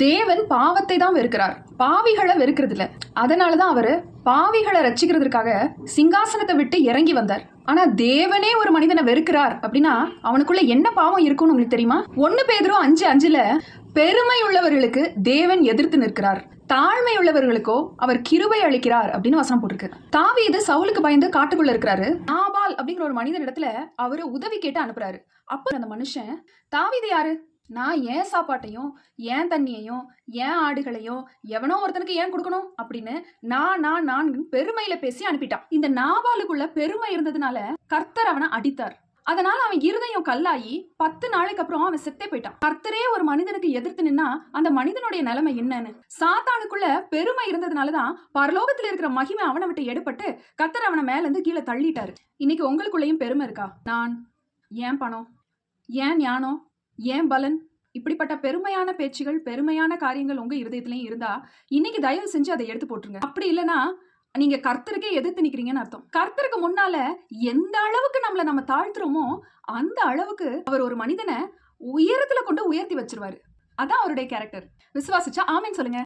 தேவன் பாவத்தை தான் வெறுக்கிறார், பாவிகளை வெறுக்கிறது இல்ல. அதனாலதான் அவரு பாவிகளை ரட்சிக்கிறதுக்காக சிங்காசனத்தை விட்டு இறங்கி வந்தார். ஆனா தேவனே ஒரு மனிதனை வெறுக்கிறார் அப்படின்னா அவனுக்குள்ள என்ன பாவம் இருக்கும்னு உங்களுக்கு தெரியுமா? 1 பேதுரு 5:5 பெருமை உள்ளவர்களுக்கு தேவன் எதிர்த்து நிற்கிறார், தாழ்மை உள்ளவர்களுக்கோ அவர் கிருபை அளிக்கிறார் அப்படின்னு வசனம் போட்டிருக்கு. தாவீது சவுலுக்கு பயந்து காட்டுக்குள்ள இருக்கிறாரு. நாபால் அப்படிங்கிற ஒரு மனிதன் இடத்துல அவரு உதவி கேட்டு அனுப்புறாரு. அப்ப அந்த மனுஷன், தாவீது யாரு? நான் ஏன் சாப்பாட்டையும் ஏன் தண்ணியையும் ஏன் ஆடுகளையும் எவனோ ஒருத்தனுக்கு ஏன் கொடுக்கணும் அப்படின்னு நான் பெருமையில பேசி அனுப்பிட்டான். இந்த நாபாலுக்குள்ள பெருமை இருந்ததுனால கர்த்தர் அவனை அடித்தார். அதனால அவன் இருதயம் கல்லாயி 10 நாளைக்கு அப்புறம் அவன் செத்தே போயிட்டான். கர்த்தரே ஒரு மனிதனுக்கு எதிர்த்து நின்னா அந்த மனிதனுடைய நிலைமை என்னன்னு. சாத்தானுக்குள்ள பெருமை இருந்ததுனாலதான் பரலோகத்துல இருக்கிற மகிமை அவனை விட்டு எடுபட்டு கர்த்தர் அவனை மேல இருந்து கீழே தள்ளிட்டாரு. இன்னைக்கு உங்களுக்குள்ளேயும் பெருமை இருக்கா? நான், ஏன் பணம், ஏன் ஞானம், ஏன் பலன், இப்படிப்பட்ட பெருமையான பேச்சுகள், பெருமையான காரியங்கள் உங்க இருதயத்திலையும் இருந்தா இன்னைக்கு தயவு செஞ்சு அதை எடுத்து போட்டுருங்க. அப்படி இல்லைன்னா நீங்க கர்த்தருக்கே எதிர்த்து நிக்கிறீங்கன்னு அர்த்தம். கர்த்தருக்கு முன்னால எந்த அளவுக்கு நம்ம தாழ்த்துறோமோ அந்த அளவுக்கு அவர் ஒரு மனிதனை உயரத்துல கொண்டு உயர்த்தி வச்சிருவாரு. அதான் அவருடைய கேரக்டர். விசுவாசிச்சா ஆமேன்னு சொல்லுங்க.